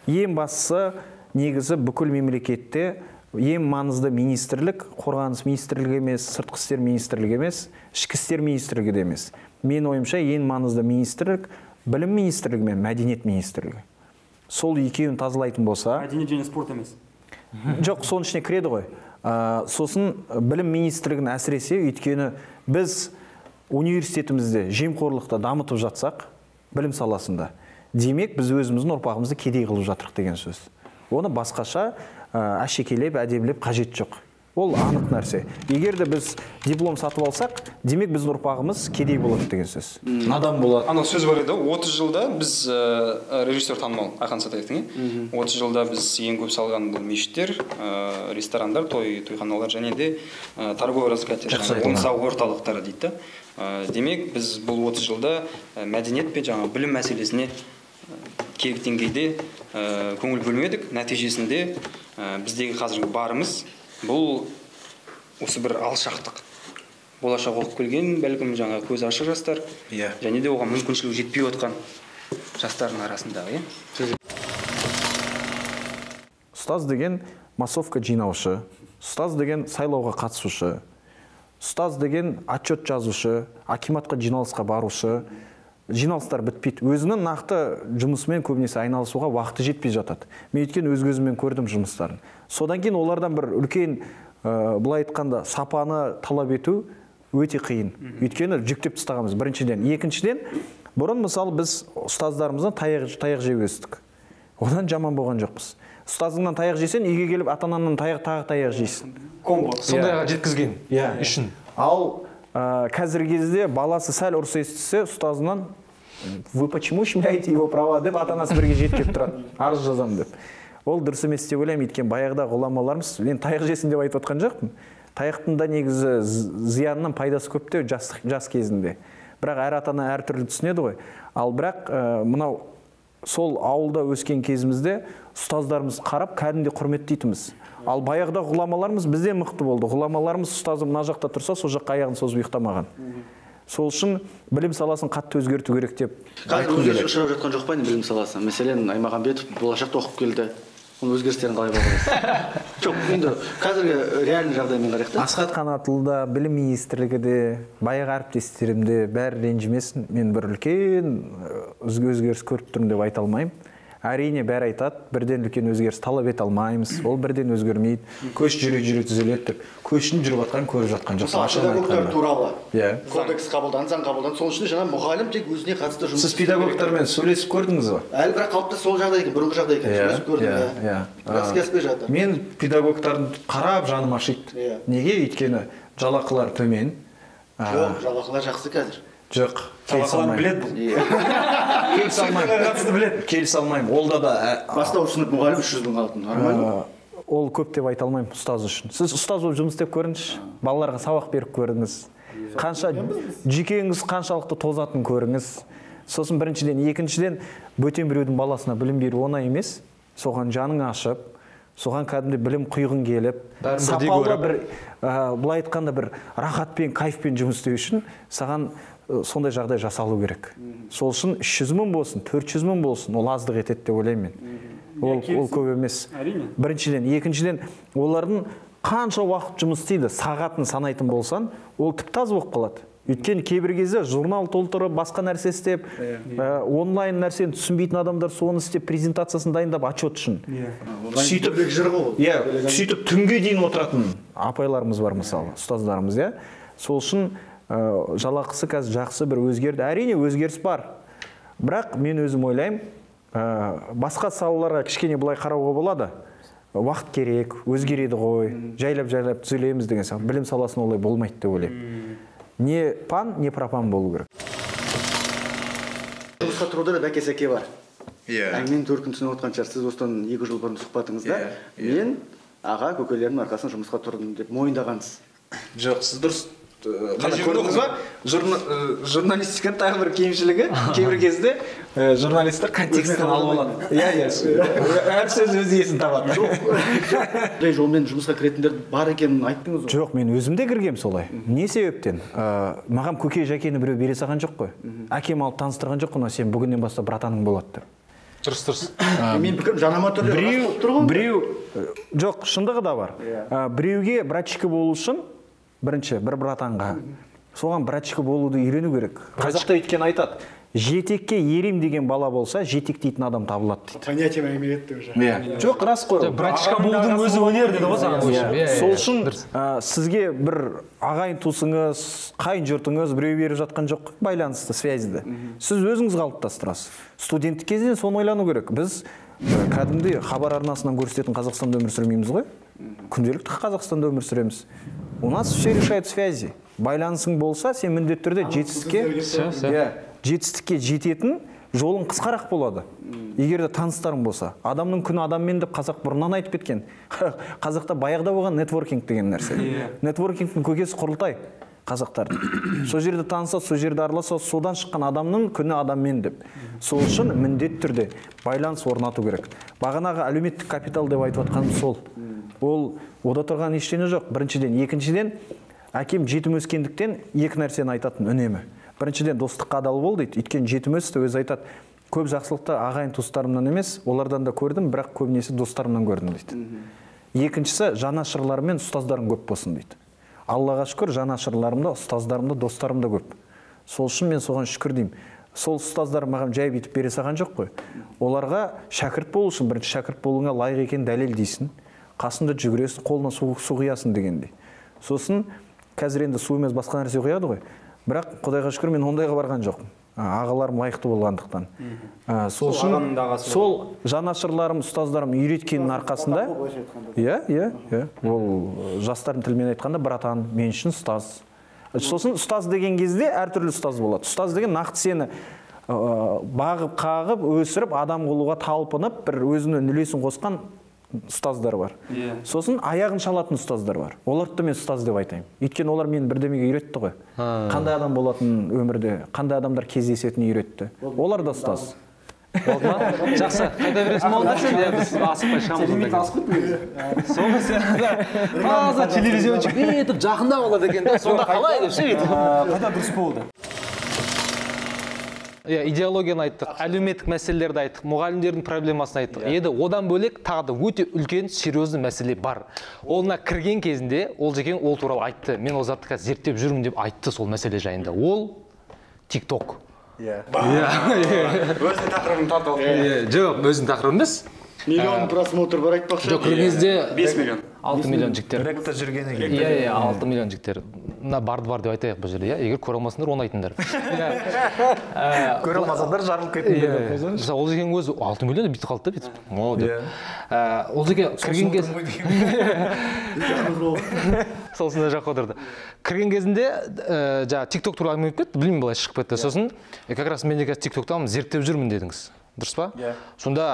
ең бастысы негізі бүкіл мемлекетте ең маңызды министрлік, қорғаныс министрлігі емес, сыртқы істер министрлігі емес, ішкі істер министрлігі де емес. Мен ойымша ең маңызды министрлік білім министрлігі мен мәдениет министрлігі. Сол екеуін тазалайтын болса, мәдениет және спорт емес. Жоқ, соның ішіне кіреді ғой. Сосын білім министрлігін әсіресе, өйткені біз университетімізде жемқорлықты дамытып жатсақ, білім саласында, демек біз өзіміздің ұрпағымызды кедей қылып жатырық деген сөз. Оны басқаша әшекелеп, әдемілеп қажет жоқ. Ол анық нәрсе. Егер де біз диплом сатып алсақ, демек біздің ұрпағымыз кедей болады деген сөз. Надан болады. Ана сөз бар еді, 30 жылда біз режиссер танымал Айхан Сатаевтың, 30 жылда біз ең көп салған мешіттер, ресторандар, тойханалар және де торговый раскрытие, сауда орталықтары дейді. Демек біз бұл 30 жылда мәдениет пен жаңа білім мәселесіне керек деңгейде көңіл бөлмедік. Нәтижесінде біздегі қазіргі барымыз бұл осы бір алшақтық. Болашақ оқып келген, бәлкім жаңа көз ашық жастар, және де оған мүмкіншілік жетпей отқан жастардың арасындағы. Ұстаз деген массовка жинаушы, ұстаз деген сайлауға қатысушы, ұстаз деген отчет жазушы, акиматқа жиналысқа барушы. Жиналыстар бітпейді. Өзінің нақты жұмысымен көбінесе айналысуға уақыты жетпей жатады. Мен өткен өз көзіммен көрдім жұмыстарын. Содан кейін олардан бір үлкен, былай айтқанда, сапаны талап ету өте қиын. Өйткені жүктеп тастағанбыз біріншіден. Екіншіден, бұрын мысалы біз ұстаздарымыздан таяқ жеп өстік. Одан жаман болған жоқпыз. Ұстазыңнан таяқ жесең, үйге келіп ата-анаңнан таяқ жейсің. Сондайға жеткізген үшін. Ал қазіргі кезде баласы сәл ұрыс естісе, ұстазынан вы почему ущемляете его права деп ата-анасы бірге жеткеп тұрады, арыз жазамын деп. Ол дұрыс емес деп ойлаймын, өйткені баяғыда ғұламаларымыз, мен таяқ жесін деп айтып отқан жоқпын. Таяқтың да негізі зиянынан пайдасы көп те жас кезінде. Бірақ әр ата-ана әртүрлі түсінеді ғой. Ал бірақ мынау сол ауылда өскен кезімізде ұстаздарымыз қарап, кәдімгі құрметтейтінбіз. Ал баяғыда ғұламаларымыз бізден мықты болды. Ғұламаларымыз ұстазы мына жақта тұрса, сол жаққа аяғын созып ұйықтамаған. Сол үшін білім саласын қатты өзгерту керек деп. Қазір өзгеріс ұшырап жатқан жоқ па білім саласы? Мәселен, Аймағамбетов болашақта оқып келді. Оның өзгерістерін қалай бағалайсыз? Жоқ, енді қазіргі реальный жағдаймен қарайық та. Асхат Қанатұлы, білім министрлігі де, баяғы әріптестерімде бәрі ренжімесін. Мен бір үлкен өзгеріс көріп тұрмын деп айта алмаймын. Әрине бәрі айтады, бірден үлкен өзгеріс талап ете алмаймыз, ол бірден өзгермейді. Көш жүре түзеледі деп. Көшін жүріп жатқан көріп жатқан жоқ. Педагогтар туралы кодекс қабылданды, заң қабылданды. Сол үшін жаңа мұғалім тек өзіне қатысты жұмыс. Сіз педагогтармен сөйлесіп көрдіңіз ба? Әлі бірақ қалыпта сол жағдай екен, бұрынғы жағдай екен. Сөйлесіп көрдім. Бірақ іске жатыр. Мен педагогтарын қарап жаным ашиды. Неге? Өйткені жалақылар төмен. Жоқ, жалақылар жақсы қазір. Жоқ, келісе алмаймын. Олда да бастауыш сынып мұғалім 300 мың алатын, нормально. Ол көп деп айта алмаймын ұстаз үшін. Сіз ұстаз болып жұмыс істеп көріңізші, балаларға сабақ беріп көріңіз. Қанша жүйкеңіз қаншалықты тозатын көріңіз. Сосын біріншіден, екіншіден, бөтен біреудің баласына білім беру оңай емес. Соған жаның ашып, соған кәдімгі білім құйғың келіп, сапалы бір, былай айтқанда бір рахатпен, кайфпен жұмыс істеу үшін саған сондай жағдай жасалу керек. Сол үшін 300 мың болсын, 400 мың болсын, ол аздық етеді деп ойлаймын мен. Ол көп емес. Біріншіден, екіншіден, олардың қанша уақыт жұмыс істейді, сағатын санайтын болсан, ол тіпті аз болып қалады. Өйткені кейбір кезде журнал толтырып, басқа нәрсе істеп, онлайн нәрсені түсінбейтін адамдар соны істеп, презентациясын дайындап, отчет үшін. Сөйтіп түнге дейін отыратын апайларымыз бар мысалы, ұстаздарымыз, сол үшін жалақысы қазір жақсы бір өзгерді. Әрине өзгеріс бар. Бірақ мен өзім ойлаймын, басқа салаларға кішкене былай қарауға болады. Уақыт керек, өзгереді ғой, жайлап түзелеміз деген сияқты. Білім саласына олай болмайды деп ойлаймын. Не пан, не пропан болу керек. Жұмысқа тұруда да бәке-сәке бар. Әңгіменің төркінін түсініп отқан шығар, сіз осыдан 2 жыл бұрын сұхбатыңызда мен аға көкелерімнің арқасында жұмысқа тұрдым деп мойындағансыз. Жоқ, сіз дұрыс қана көрдіңіз ба? Журналистиканың тағы бір кемшілігі, кейбір кезде журналистер контекстін алып алады. Әр сөз өз иесін табады. Қандай жолмен жұмысқа кіретіндер бар екенін айттыңыз ғой? Жоқ, мен өзім де кіргем солай. Не себептен? Маған көке жәкені біреу бере салған жоқ қой. Әкем алып таныстырған жоқ қой, сен бүгіннен бастап братаның болады деп. Дұрыс. Мен пікірім жанама түрде біреу жоқ, шындығы да бар. Біреуге братчика болу үшін бірінші бір братанға соған братчика болуды үйрену керек. Қазақта өйткені айтады, жетекке ерем деген бала болса, жетек дейтін адам табылады дейді. Понятие мәлімет уже. Жоқ, рас қой. Братчика болудың өзі өнер деді ғой саған. Сол үшін сізге бір ағайын туысыңыз, қайын жұртыңыз біреу беріп жатқан жоқ, байланысты, связьді. Сіз өзіңіз қалыптастырасыз. Студенттік кезден соны ойлану керек. Біз кәдімгі хабар арнасынан көрсететін Қазақстанда өмір сүрмейміз ғой. Күнделікті Қазақстанда өмір сүреміз. У нас все решает связи. Байланысың болса, сен міндетті түрде жетістікке жететін жолың қысқарақ болады. Егер де таныстарың болса, адамның күні адаммен деп қазақ бұрыннан айтып кеткен. Қазақта баяғыда болған нетворкинг деген нәрсе. Нетворкингтің көкесі құрылтай қазақтардың. Сол жерде таныса, сол жерде араласа, содан шыққан адамның күні адаммен деп. Сол үшін міндетті түрде байланыс орнату керек. Бағанағы әлеуметтік капитал деп айтып жатқаным сол. Ол ода тұрған ештеңе жоқ. Біріншіден, екіншіден, әкем жетім өскендіктен екі нәрсені айтатын үнемі. Біріншіден, достыққа адал бол дейді. Өйткені жетім өсті, өзі айтады, көп жақсылықты ағайын туыстарымнан емес, олардан да көрдім, бірақ көбінесе достарымнан көрдім дейді. Екіншісі, жанашырларым мен ұстаздарым көп болсын дейді. Аллаға шүкір, жанашырларымда, ұстаздарымда, достарымда көп. Сол үшін мен соған шүкір деймін. Сол ұстаздар маған жай бүйтіп бере салған жоқ қой. Оларға шәкірт болу үшін бірінші шәкірт болуыңа лайық екен дәлел дейсің. Қасында жүгіресің, қолына су құясың дегендей. Сосын қазір енді су емес басқа нәрсе құяды ғой. Бірақ Құдайға шүкір мен ондайға барған жоқпын. Ағаларым лайықты болғандықтан. Сол үшін сол жанашырларым, ұстаздарым үйреткеннің арқасында, ол жастардың тілімен айтқанда братан, мен үшін ұстаз. Сосын ұстаз деген кезде әртүрлі ұстаз болады. Ұстаз деген нақты сені бағып, қағып, өсіріп, адам қылуға талпынып, бір өзінің үлесін қосқан ұстаздар бар. Сосын аяғын шалатын ұстаздар бар. Оларды да мен ұстаз деп айтайын. Өйткені олар мені бірдемеге үйретті ғой. Қандай адам болатын өмірде, қандай адамдар кездесетінін үйретті. Олар да ұстаз. Болды ма? Жақсы. Қайда бересің ол нәрсе? Біз асықпай шығамыз. Телевизия асып кетпейді. Соны сен таза телевизиончик етіп жақында болады екен. Сонда қалай деп ше бүйтіп. Қайда дұрыс болды. Идеологияны айттық, әлеуметтік мәселелерді айттық, мұғалімдердің проблемасын айттық. Еді одан бөлек тағы да өте үлкен серьезный мәселе бар. Олына кірген кезінде ол жекен ол туралы айтты. Мен ол затты қазір зерттеп жүрмін деп айтты сол мәселе жайында. Ол TikTok. Өзінің тақырыбын тартып алды. Жоқ, өзінің тақырыбы емес. Миллион просмотр бар айтпақшы. Жоқ, кірген кезде 5 миллион. 6 миллион жіктер. Ректі жүрген екен. 6 миллион жіктер. Мына барды бар деп айтайық бұл жерде, егер көре алмасыңдар оны айтыңдар. Көре алмасаңдар жарылып кетіңдер. Мысалы, ол деген өзі 6 миллион бүйтіп қалды да бүйтіп. О деп. Ол деген кірген кезде Солсында жаққа отырды. Кірген кезінде жаңа TikTok туралы әңгіме кетті, білмеймін былай шығып кетті. Сосын как раз мен де қазір TikToктамын, зерттеп жүрмін дедіңіз. Дұрыс па? Сонда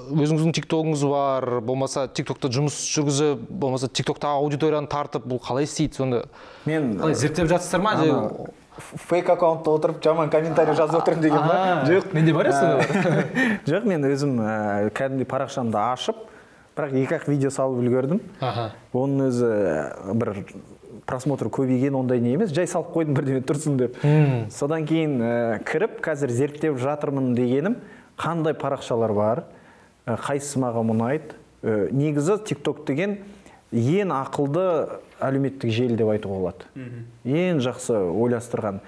өзіңіздің TikTokыңыз бар, болмаса TikTokта жұмыс жүргізіп, болмаса TikTokта аудиторияны тартып, бұл қалай істейді? Сонда мен қалай зерттеп жатсыздар ма? Фейк аккаунтта отырып, жаман комментарий жазып отырмын деген ба? Жоқ, менде бар сонда. Жоқ, мен өзім кәдімгідей парақшамды ашып, бірақ екі-ақ видео салып үлгердім. Оның өзі бір просмотр көбейген ондай не емес, жай салып қойдым бірдеме тұрсын деп. Содан кейін кіріп, қазір зерттеп жатырмын дегенім, қандай парақшалар бар, қайсысы маған ұнайды. Негізі TikTok деген ең ақылды әлеуметтік желі деп айтуға болады. Ең жақсы ойластырған.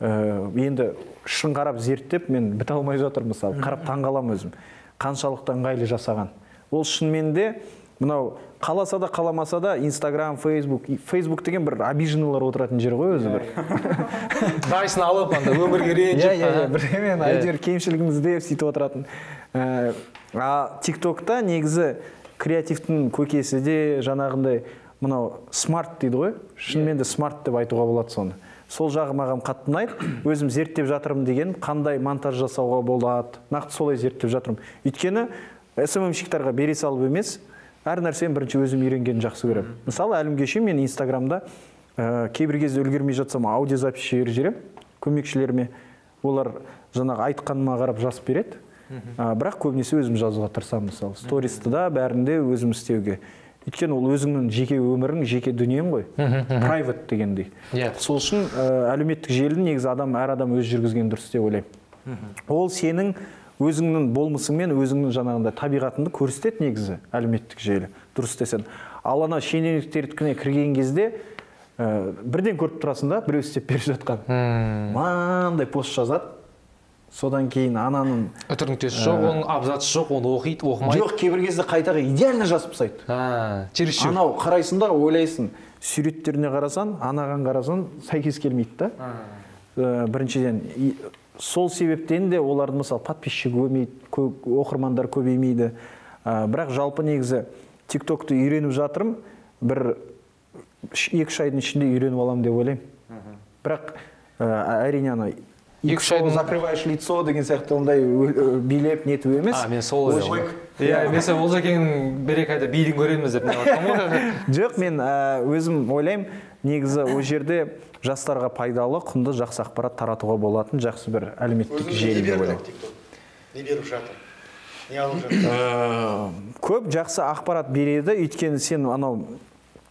Енді шын қарап зерттеп, мен біте алмай жатыр мысалы, қарап таңғалам өзім. Қаншалықты ыңғайлы жасаған. Ол шынымен де мынау қаласа да қаламаса да Instagram, Facebook деген бір обиженлар отыратын жер ғой өзі бір. Дайсын алып, анда өмірге ренжіп. Бірдемен әйтеуір кемшілігімізді сөйтіп отыратын. TikTokта негізі креативтің көкесі де жаңағындай мынау смарт дейді ғой. Шынымен де смарт деп айтуға болады соны. Сол жағы маған қатты ұнайды. Өзім зерттеп жатырмын деген, қандай монтаж жасауға болады. Нақты солай зерттеп жатырмын. Өйткені SMM-щиктарға бере салып емес, әр нәрсені бірінші өзім үйренгенін жақсы көремін. Мысалы, әлімгеше мен Инстаграмда кейбір кезде үлгермей жатсам аудиозапис жіберем көмекшілеріме. Олар жаңағы айтқаныма қарап жазып береді. Бірақ көбінесе өзім жазуға тырысамын, мысалы. Стористі да бәрінде өзім істеуге. Өйткені ол өзіңнің жеке өмірің, жеке дүниең ғой. Private дегендей. Сол үшін әлеуметтік желіні негізі әр адам өз жүргізген дұрыс деп ойлаймын. Ол сенің өзіңнің болмысыңмен өзіңнің жаңағында табиғатыңды көрсетеді негізі әлеуметтік желі. Дұрыс десең. Ал ана шенеуніктердікіне кірген кезде бірден көріп тұрасың да, біреу істеп беріп жатқан. Мынандай пост жазады. Содан кейін ананың өтіріктесі жоқ, оның абзацы жоқ, оны оқиды, оқымайды. Жоқ, кейбір кезде қайтаға идеально жазып тастайды. Чересчур. Анау қарайсың да, ойлайсың, суреттеріне қарасан, анаған қарасан, сәйкес келмейді да. Біріншіден, сол себептен де олардың мысалы подписчик көбеймейді, оқырмандар көбеймейді. Бірақ жалпы негізі TikTok'ты үйреніп жатырмын, бір 2-3 айдың ішінде үйреніп аламын деп ойлаймын. Бірақ әрине ана 2-3 айдың закрываешь лицо деген сияқты ондай билеп нетіп емес. Мен сол ойлаймын. Мен сол Олжекеңнің бір-екі айда бидің көреміз деп. Жоқ, мен өзім ойлаймын, негізі ол жерде жастарға пайдалы, құнды жақсы ақпарат таратуға болатын жақсы бір әлеуметтік желі деп ойлаймын. Не беріп жатыр? Не алып жатыр? Көп жақсы ақпарат береді, өйткені сен анау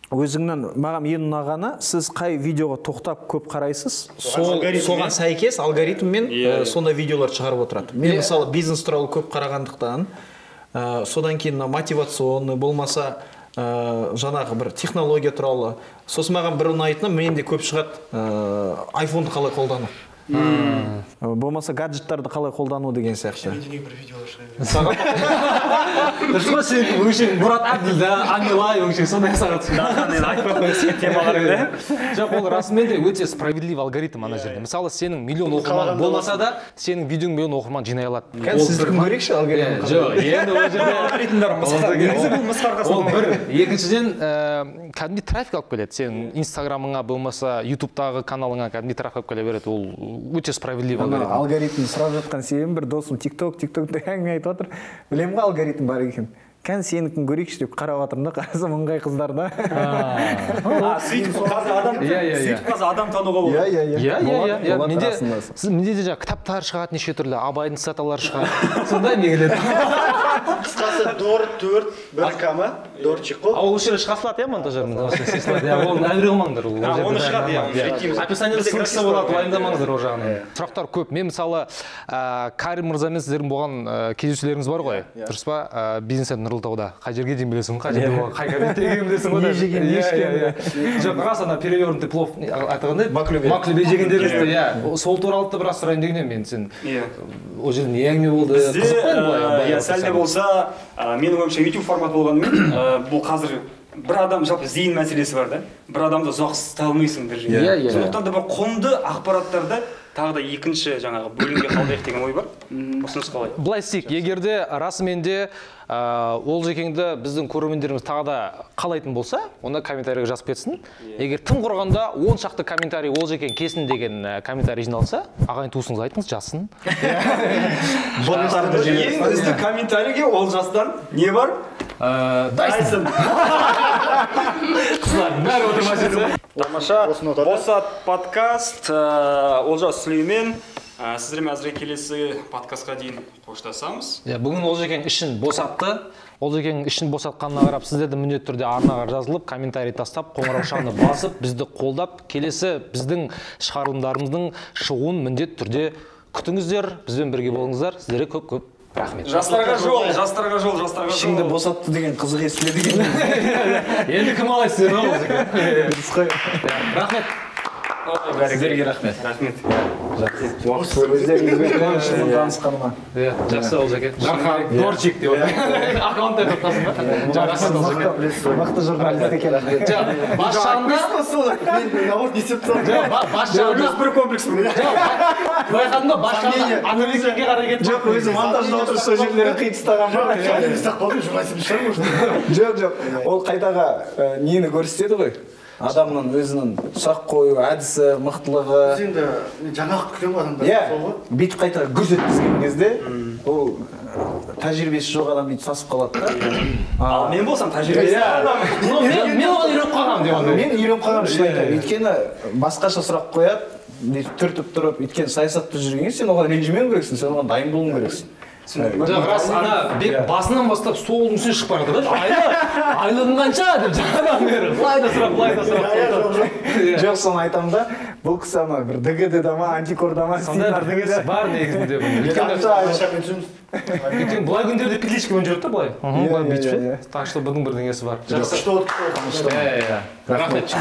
өзіңнен маған ең ұнағаны, сіз қай видеоға тоқтап көп қарайсыз, соған сәйкес алгоритммен сондай видеолар шығарып отырады. Мен мысалы бизнес туралы көп қарағандықтан, содан кейін мотивационный болмаса жаңағы бір технология туралы, сосын маған бір ұнайтыны менде көп шығады iPhone-ды қалай қолдану. Болмаса гаджеттарды қалай қолдану деген сияқты. Мен бір видеолар шығайын. Дұрыс сен өңшең Мұрат Әбділда, Амилай өңшең сондай сағат. Мен айтып өткен темалар еді. Жоқ, ол расымен де өте справедливый алгоритм ана жерде. Мысалы, сенің миллион оқырман болмаса да, сенің видеоң миллион оқырман жинай алады. Сіздікін көрейікші алгоритм? Жоқ, енді ол жерде алгоритмдар мысқарға ол бір. Екіншіден, кәдімгі трафик алып келеді. Сенің Инстаграмыңа болмаса, ютубтағы каналыңа кәдімгі трафик алып келе береді. Ол өте справедливый алгоритм. Алгоритм сұрап жатқан себебім бір досым TikTok-ды әңгіме айтып отыр. Білем ғой алгоритм бар екен. Кән сенікін көрейікші деп қарап жатырмын да, қарасам ыңғай қыздар да. Сөйтіп қазір адам тануға болады. Менде де жаңа кітаптар шығады, неше түрлі абайдың цитаталары шығады. Сондай не келеді. Қысқасы Дор 4 бір кама, Дорчик қой. Ол үшірі шығасылады, монтажермін. Ол әуре қылмаңдар. Оны шығады, описаниеде ссылкасы болады, уайымдамаңыздар ол жағынан. Сұрақтар көп. Мен мысалы Карим мырзамен сіздердің болған кездесулеріңіз бар ғой, дұрыс па? Бизнес Нұрлытауда. Қай жерге дейін білесің, қай жерде болған, қай кабинетте екенін білесің ғой. Не жеген, не ішкен. Жоқ, рас ана перевернутый плов айтқандай, маклебе жегендеріңізді, сол туралы да біраз сұрайын дегенем мен сен. Ол жерде не әңгіме болды? Бізде сәл де болса, менің ойымша YouTube формат болғанымен, бұл қазір бір адам жалпы зейін мәселесі бар да. Бір адамды ұзақ ұстай алмайсың бір жерде. Сондықтан да бір құнды ақпараттарды тағы да екінші жаңағы бөлімге қалдырайық деген ой бар. Ұсыныс қалай? Былай істейік, егерде расымен де Олжекеңді біздің көрермендеріміз тағы да қалайтын болса, онда комментарийға жазып кетсін. Егер тым құрғанда 10 шақты комментарий Олжекең кесін деген комментарий жиналса, ағайын туысыңыз айтыңыз, жазсын. Ең үздік комментарийге Олжастан не бар? Дайсын. Қыздар, бәрі отырма жетсе. Тамаша. Босат подкаст, Олжас Сүлеймен, Сіздермен әзірге келесі подкастқа дейін қоштасамыз. Бүгін Олжекең ішін босатты. Олжекең ішін босатқанына қарап, сіздерді міндетті түрде арнаға жазылып, комментарий тастап, қоңырау шағын басып, бізді қолдап, келесі біздің шығарылымдарымыздың шығуын міндетті түрде күтіңіздер, бізбен бірге болыңыздар. Сіздерге көп рахмет. Жастарға жол. Ішіңді босатты деген қызық естіледі екен. Енді кім алайсыз сен Олжекең? Рахмет. Сіздерге рахмет. Өздеріңізбен қуанышымын танысқаныма. Жақсы Олжекең. Жархан Дорчик деп отыр. Аккаунт айтып тұрсың ба? Рахмет Олжекең. Мықты журналист екен. Бас жағында бас жағында бір комплекс бұл. байқадың ба? Бас жағында аналитикке қарай кетті. Жоқ, өзі монтажда отырып сол жерлерін қиыстаған жоқ, ол қайтаға нені көрсетеді ғой. Адамның өзінің сұрақ қою әдісі, мықтылығы. Енді жаңалық күтемін ғой адамдар. Иә, бүйтіп қайта гүрс еткізген кезде ол тәжірибесі жоқ адам бүйтіп сасып қалады да. Ал мен болсам тәжірибесі Мен оған үйреніп қалғанмын деп ондай. Мен үйреніп қалғанмын шын айтамын. Өйткені басқаша сұрақ қояды, бүйтіп түртіп тұрып, өйткені саясатта жүргенде сен оған ренжімеуің керексің, сен оған дайын болуың керексің. Жоқ, рас, ана бек басынан бастап столдың үстіне шығып бара жатыр да. Айлығың қанша деп жаңадан бері былай да сұрақ. Жоқ, соны айтамын да, бұл кісі ана бір ДГД-да ма, антикорда ма сондай бірдеңесі бар негізінде. Өйткені былай күндерде петличка ойын жүреді да былай. Былай бүйтіп ше. Так что бұның бірдеңесі бар. Жақсы. Рахмет.